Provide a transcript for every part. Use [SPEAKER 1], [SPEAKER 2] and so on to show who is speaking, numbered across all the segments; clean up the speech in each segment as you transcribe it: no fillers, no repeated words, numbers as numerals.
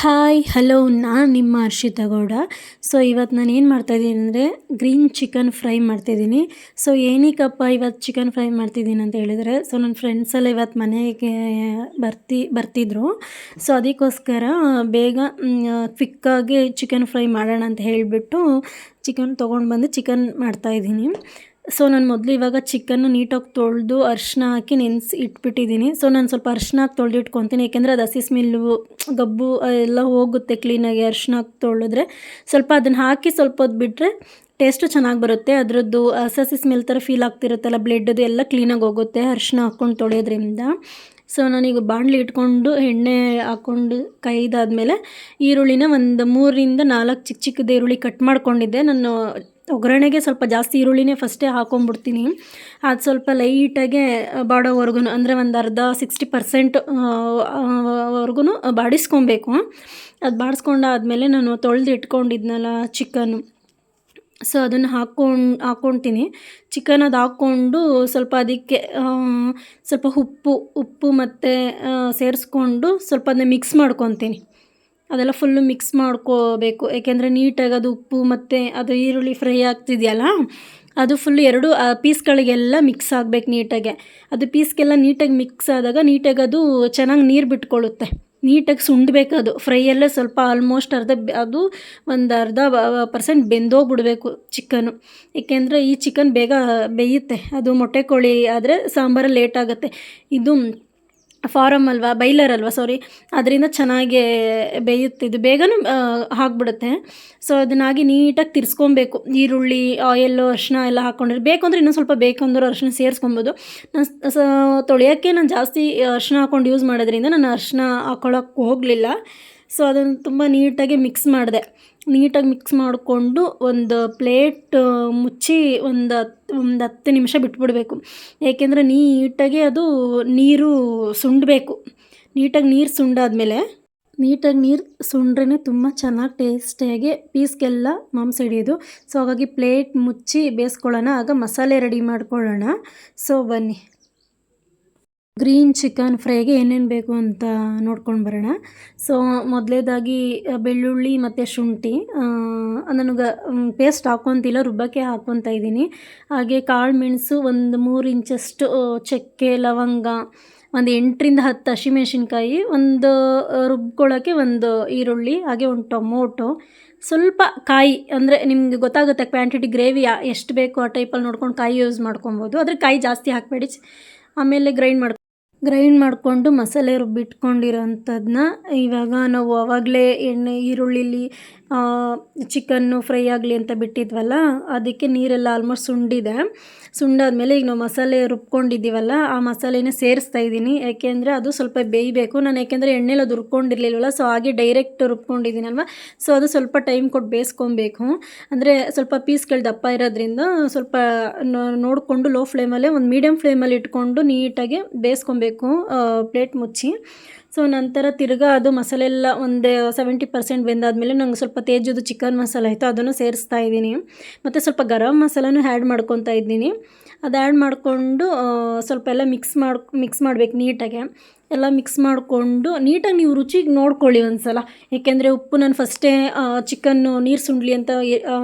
[SPEAKER 1] Hi hello ನಾನು ನಿಮ್ಮ Harshita Gowda. So ಇವತ್ತು ನಾನು ಏನು ಮಾಡ್ತಾಯಿದ್ದೀನಿ ಅಂದರೆ ಗ್ರೀನ್ ಚಿಕನ್ ಫ್ರೈ ಮಾಡ್ತಾಯಿದ್ದೀನಿ. ಸೊ ಏನಕ್ಕಪ್ಪ ಇವತ್ತು ಚಿಕನ್ ಫ್ರೈ ಮಾಡ್ತಿದ್ದೀನಿ ಅಂತ ಹೇಳಿದರೆ, ಸೊ ನನ್ನ ಫ್ರೆಂಡ್ಸೆಲ್ಲ ಇವತ್ತು ಮನೆಗೆ ಬರ್ತಿದ್ರು. ಸೊ ಅದಕ್ಕೋಸ್ಕರ ಬೇಗ ಕ್ವಿಕ್ಕಾಗಿ ಚಿಕನ್ ಫ್ರೈ ಮಾಡೋಣ ಅಂತ ಹೇಳಿಬಿಟ್ಟು ಚಿಕನ್ ತೊಗೊಂಡು ಬಂದು ಚಿಕನ್ ಮಾಡ್ತಾಯಿದ್ದೀನಿ. ಸೊ ನಾನು ಮೊದಲು ಇವಾಗ ಚಿಕನ್ನು ನೀಟಾಗಿ ತೊಳೆದು ಅರಿಶಿನ ಹಾಕಿ ಇಟ್ಬಿಟ್ಟಿದ್ದೀನಿ. ಸೊ ನಾನು ಸ್ವಲ್ಪ ಅರಿಶಿನ ಹಾಕಿ ತೊಳೆದು ಇಟ್ಕೊತೀನಿ, ಏಕೆಂದರೆ ಅದು ಹಸಿ ಸ್ಮೆಲ್ಲು ಗಬ್ಬು ಎಲ್ಲ ಹೋಗುತ್ತೆ ಕ್ಲೀನಾಗಿ ಅರಿಶಿನ ಹಾಕಿ ತೊಳೆದ್ರೆ. ಸ್ವಲ್ಪ ಅದನ್ನು ಹಾಕಿ ಸ್ವಲ್ಪ ಹೊತ್ತು ಬಿಟ್ಟರೆ ಟೇಸ್ಟು ಚೆನ್ನಾಗಿ ಬರುತ್ತೆ. ಅದರದ್ದು ಹಸಿ ಸ್ಮೆಲ್ ಥರ ಫೀಲ್ ಆಗ್ತಿರುತ್ತಲ್ಲ, ಬ್ಲೆಡ್ದು ಎಲ್ಲ ಕ್ಲೀನಾಗಿ ಹೋಗುತ್ತೆ ಅರಿಶಿನ ಹಾಕ್ಕೊಂಡು ತೊಳೆಯೋದ್ರಿಂದ. ಸೊ ನಾನೀಗ ಬಾಣಲಿ ಇಟ್ಕೊಂಡು ಎಣ್ಣೆ ಹಾಕ್ಕೊಂಡು ಕೈದಾದ್ಮೇಲೆ ಈರುಳ್ಳಿನ ಒಂದು 3ರಿಂದ 4 ಚಿಕ್ಕ ಚಿಕ್ಕದು ಈರುಳ್ಳಿ ಕಟ್ ಮಾಡ್ಕೊಂಡಿದ್ದೆ. ನಾನು ಒಗ್ಗರಣೆಗೆ ಸ್ವಲ್ಪ ಜಾಸ್ತಿ ಈರುಳ್ಳಿನೇ ಫಸ್ಟೇ ಹಾಕೊಂಡ್ಬಿಡ್ತೀನಿ. ಅದು ಸ್ವಲ್ಪ ಲೈಟಾಗೆ ಬಾಡೋವರೆಗೂ, ಅಂದರೆ ಒಂದು ಅರ್ಧ 60% ವರ್ಗೂ ಬಾಡಿಸ್ಕೊಬೇಕು. ಅದು ಬಾಡಿಸ್ಕೊಂಡಾದ್ಮೇಲೆ ನಾನು ತೊಳೆದು ಇಟ್ಕೊಂಡಿದ್ನಲ್ಲ ಚಿಕನ್ನು, ಸೊ ಅದನ್ನು ಹಾಕ್ಕೊಳ್ತೀನಿ. ಚಿಕನ್ ಅದು ಹಾಕ್ಕೊಂಡು ಸ್ವಲ್ಪ ಅದಕ್ಕೆ ಸ್ವಲ್ಪ ಉಪ್ಪು ಮತ್ತು ಸೇರಿಸ್ಕೊಂಡು ಸ್ವಲ್ಪ ಅದನ್ನ ಮಿಕ್ಸ್ ಮಾಡ್ಕೊತೀನಿ. ಅದೆಲ್ಲ ಫುಲ್ಲು ಮಿಕ್ಸ್ ಮಾಡ್ಕೋಬೇಕು, ಏಕೆಂದರೆ ನೀಟಾಗಿ ಅದು ಉಪ್ಪು ಮತ್ತು ಅದು ಈರುಳ್ಳಿ ಫ್ರೈ ಆಗ್ತಿದೆಯಲ್ಲ, ಅದು ಫುಲ್ಲು ಎರಡು ಪೀಸ್ಗಳಿಗೆಲ್ಲ ಮಿಕ್ಸ್ ಆಗಬೇಕು ನೀಟಾಗೆ. ಅದು ಪೀಸ್ಗೆಲ್ಲ ನೀಟಾಗಿ ಮಿಕ್ಸ್ ಆದಾಗ ನೀಟಾಗಿ ಅದು ಚೆನ್ನಾಗಿ ನೀರು ಬಿಟ್ಕೊಳ್ಳುತ್ತೆ. ನೀಟಾಗಿ ಸುಂಡಬೇಕದು ಫ್ರೈಯಲ್ಲೇ ಸ್ವಲ್ಪ ಆಲ್ಮೋಸ್ಟ್ ಅದು ಒಂದು ಅರ್ಧ % ಬೆಂದೋಗ್ಬಿಡ್ಬೇಕು ಚಿಕನ್ನು. ಏಕೆಂದರೆ ಈ ಚಿಕನ್ ಬೇಗ ಬೇಯುತ್ತೆ. ಅದು ಮೊಟ್ಟೆ ಕೋಳಿ ಆದರೆ ಸಾಂಬಾರಲ್ಲಿ ಲೇಟ್ ಆಗುತ್ತೆ. ಇದು ಫಾರಮ್ ಅಲ್ವಾ, ಬೈಲರ್ ಅಲ್ವಾ, ಅದರಿಂದ ಚೆನ್ನಾಗೇ ಬೇಯುತ್ತೆ, ಇದು ಬೇಗನೂ ಆಗಿಬಿಡುತ್ತೆ. ಸೊ ಅದನ್ನಾಗಿ ನೀಟಾಗಿ ತಿರ್ಸ್ಕೊಬೇಕು. ಈರುಳ್ಳಿ, ಆಯಲ್ಲು, ಅರಿಶಿನ ಎಲ್ಲ ಹಾಕ್ಕೊಂಡಿರಿ. ಬೇಕು ಅಂದರೆ ಇನ್ನೊಂದು ಸ್ವಲ್ಪ ಬೇಕಂದ್ರೆ ಅರಿಶಿನ ಸೇರಿಸ್ಕೊಬೋದು. ತೊಳೆಯೋಕ್ಕೆ ನಾನು ಜಾಸ್ತಿ ಅರಿಶಿನ ಹಾಕ್ಕೊಂಡು ಯೂಸ್ ಮಾಡೋದ್ರಿಂದ ನಾನು ಅರಿಶಿನ ಹಾಕ್ಕೊಳ್ಳೋಕ್ಕೆ ಹೋಗಲಿಲ್ಲ. ಸೊ ಅದನ್ನು ತುಂಬ ನೀಟಾಗಿ ಮಿಕ್ಸ್ ಮಾಡಿದೆ. ನೀಟಾಗಿ ಮಿಕ್ಸ್ ಮಾಡಿಕೊಂಡು ಒಂದು ಪ್ಲೇಟ್ ಮುಚ್ಚಿ ಒಂದು 10 ನಿಮಿಷ ಬಿಟ್ಬಿಡಬೇಕು. ಏಕೆಂದರೆ ನೀಟಾಗಿ ಅದು ನೀರು ಸುಂಡಬೇಕು. ನೀಟಾಗಿ ನೀರು ಸುಂಡಾದ್ಮೇಲೆ, ನೀಟಾಗಿ ನೀರು ಸುಂಡ್ರೇ ತುಂಬ ಚೆನ್ನಾಗಿ ಟೇಸ್ಟಿಯಾಗಿ ಪೀಸ್ಗೆಲ್ಲ ಮಾಂಸ ಹಿಡಿಯೋದು. ಸೊ ಹಾಗಾಗಿ ಪ್ಲೇಟ್ ಮುಚ್ಚಿ ಬೇಯಿಸ್ಕೊಳ್ಳೋಣ. ಆಗ ಮಸಾಲೆ ರೆಡಿ ಮಾಡ್ಕೊಳ್ಳೋಣ. ಸೊ ಬನ್ನಿ, ಗ್ರೀನ್ ಚಿಕನ್ ಫ್ರೈಗೆ ಏನೇನು ಬೇಕು ಅಂತ ನೋಡ್ಕೊಂಡು ಬರೋಣ. ಸೊ ಮೊದಲೇದಾಗಿ ಬೆಳ್ಳುಳ್ಳಿ ಮತ್ತು ಶುಂಠಿ ನನಗೆ ಪೇಸ್ಟ್ ಹಾಕ್ಕೊತಿಲ್ಲ, ರುಬ್ಬಕ್ಕೆ ಹಾಕ್ಕೊತಾ ಇದ್ದೀನಿ. ಹಾಗೆ ಕಾಳು ಮೆಣಸು ಒಂದು 3 ಇಂಚಷ್ಟು, ಚಕ್ಕೆ, ಲವಂಗ, ಒಂದು 8ರಿಂದ 10 ಹಸಿಮೆಣ್ಸಿನ್ಕಾಯಿ, ಒಂದು ರುಬ್ಕೊಳ್ಳೋಕ್ಕೆ ಒಂದು ಈರುಳ್ಳಿ, ಹಾಗೆ ಒಂದು ಟೊಮೊಟೊ, ಸ್ವಲ್ಪ ಕಾಯಿ, ಅಂದರೆ ನಿಮಗೆ ಗೊತ್ತಾಗುತ್ತೆ ಕ್ವಾಂಟಿಟಿ ಗ್ರೇವಿ ಎಷ್ಟು ಬೇಕು ಆ ಟೈಪಲ್ಲಿ ನೋಡ್ಕೊಂಡು ಕಾಯಿ ಯೂಸ್ ಮಾಡ್ಕೊಬೋದು. ಆದರೆ ಕಾಯಿ ಜಾಸ್ತಿ ಹಾಕಬೇಡಿ. ಆಮೇಲೆ ಗ್ರೈಂಡ್ ಮಾಡಿಕೊಂಡು ಮಸಾಲೆ ರುಬ್ಬಿಟ್ಕೊಂಡಿರೋಂಥದ್ದನ್ನ ಇವಾಗ ನಾವು ಆವಾಗಲೇ ಈರುಳ್ಳಿಲಿ ಚಿಕನ್ನು ಫ್ರೈ ಆಗಲಿ ಅಂತ ಬಿಟ್ಟಿದ್ವಲ್ಲ, ಅದಕ್ಕೆ ನೀರೆಲ್ಲ ಆಲ್ಮೋಸ್ಟ್ ಸುಂಡಾದ್ಮೇಲೆ ಈಗ ನಾವು ಮಸಾಲೆ ರುಬ್ಕೊಂಡಿದ್ದೀವಲ್ಲ ಆ ಮಸಾಲೆನೇ ಸೇರಿಸ್ತಾ ಇದ್ದೀನಿ. ಯಾಕೆಂದರೆ ಅದು ಸ್ವಲ್ಪ ಬೇಯಬೇಕು. ನಾನು ಯಾಕೆಂದರೆ ಎಣ್ಣೆಲಿ ಅದು ರುಬ್ಕೊಂಡಿರಲಿಲ್ವಲ್ಲ, ಸೊ ಹಾಗೆ ಡೈರೆಕ್ಟ್ ರುಬ್ಕೊಂಡಿದ್ದೀನಲ್ವ, ಸೊ ಅದು ಸ್ವಲ್ಪ ಟೈಮ್ ಕೊಟ್ಟು ಬೇಯಿಸ್ಕೊಬೇಕು. ಅಂದರೆ ಸ್ವಲ್ಪ ಪೀಸ್ಗಳು ದಪ್ಪ ಇರೋದ್ರಿಂದ ಸ್ವಲ್ಪ ನೋಡಿಕೊಂಡು ಲೋ ಫ್ಲೇಮಲ್ಲೇ ಒಂದು ಮೀಡಿಯಮ್ ಫ್ಲೇಮಲ್ಲಿ ಇಟ್ಕೊಂಡು ನೀಟಾಗಿ ಬೇಯಿಸ್ಕೊಬೇಕು ಪ್ಲೇಟ್ ಮುಚ್ಚಿ. ಸೊ ನಂತರ ತಿರ್ಗಾ ಅದು ಮಸಾಲೆ ಎಲ್ಲ ಒಂದು 70% ಬೆಂದಾದಮೇಲೆ ನಂಗೆ ಸ್ವಲ್ಪ ತೇಜದು ಚಿಕನ್ ಮಸಾಲೆ ಆಯಿತು, ಅದನ್ನು ಸೇರಿಸ್ತಾ ಇದ್ದೀನಿ. ಮತ್ತು ಸ್ವಲ್ಪ ಗರಂ ಮಸಾಲನೂ ಆ್ಯಡ್ ಮಾಡ್ಕೊತಾ ಇದ್ದೀನಿ. ಅದು ಆ್ಯಡ್ ಮಾಡಿಕೊಂಡು ಸ್ವಲ್ಪ ಎಲ್ಲ ಮಿಕ್ಸ್ ಮಾಡಬೇಕು ನೀಟಾಗೆ. ಎಲ್ಲ ಮಿಕ್ಸ್ ಮಾಡಿಕೊಂಡು ನೀಟಾಗಿ ನೀವು ರುಚಿಗೆ ನೋಡ್ಕೊಳ್ಳಿ ಒಂದು ಸಲ. ಏಕೆಂದರೆ ಉಪ್ಪು ನಾನು ಫಸ್ಟೇ ಚಿಕನ್ನು ನೀರು ಸುಂಡಲಿ ಅಂತ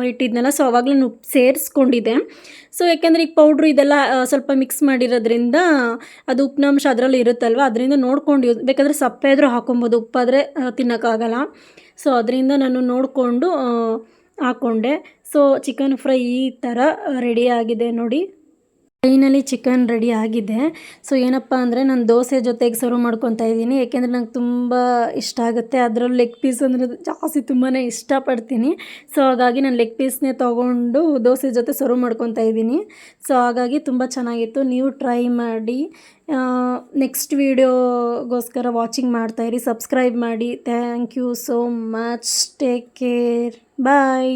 [SPEAKER 1] ಇಟ್ಟಿದ್ನಲ್ಲ, ಸೊ ಆವಾಗಲೇ ನಾನು ಉಪ್ಪು ಸೇರಿಸ್ಕೊಂಡಿದ್ದೆ. ಸೊ ಯಾಕೆಂದರೆ ಈಗ ಪೌಡ್ರು ಇದೆಲ್ಲ ಸ್ವಲ್ಪ ಮಿಕ್ಸ್ ಮಾಡಿರೋದ್ರಿಂದ ಅದು ಉಪ್ಪಿನಂಶ ಅದರಲ್ಲಿ ಇರುತ್ತಲ್ವ, ಅದರಿಂದ ನೋಡ್ಕೊಂಡು ಬೇಕಾದರೆ ಸಪ್ಪೆ ಆದರೂ ಹಾಕೊಬೋದು, ಉಪ್ಪಾದರೆ ತಿನ್ನೋಕ್ಕಾಗಲ್ಲ. ಸೊ ಅದರಿಂದ ನಾನು ನೋಡಿಕೊಂಡು ಹಾಕ್ಕೊಂಡೆ. ಸೊ ಚಿಕನ್ ಫ್ರೈ ಈ ಥರ ರೆಡಿಯಾಗಿದೆ ನೋಡಿ. ಫೈನಲಿ ಚಿಕನ್ ರೆಡಿ ಆಗಿದೆ. ಸೊ ಏನಪ್ಪ ಅಂದರೆ ನಾನು ದೋಸೆ ಜೊತೆಗೆ ಸರ್ವ್ ಮಾಡ್ಕೊತಾ ಇದ್ದೀನಿ. ಏಕೆಂದರೆ ನಂಗೆ ತುಂಬ ಇಷ್ಟ ಆಗುತ್ತೆ. ಅದರಲ್ಲಿ ಲೆಗ್ ಪೀಸ್ ಅಂದರೆ ಜಾಸ್ತಿ ತುಂಬಾ ಇಷ್ಟಪಡ್ತೀನಿ. ಸೊ ಹಾಗಾಗಿ ನಾನು ಲೆಗ್ ಪೀಸ್ನೇ ತೊಗೊಂಡು ದೋಸೆ ಜೊತೆ ಸರ್ವ್ ಮಾಡ್ಕೊತಾ ಇದ್ದೀನಿ. ಸೊ ಹಾಗಾಗಿ ತುಂಬ ಚೆನ್ನಾಗಿತ್ತು. ನೀವು ಟ್ರೈ ಮಾಡಿ. ನೆಕ್ಸ್ಟ್ ವೀಡಿಯೋಗೋಸ್ಕರ ವಾಚಿಂಗ್ ಮಾಡ್ತಾಯಿರಿ, ಸಬ್ಸ್ಕ್ರೈಬ್ ಮಾಡಿ. Thank you so much. Take care, bye.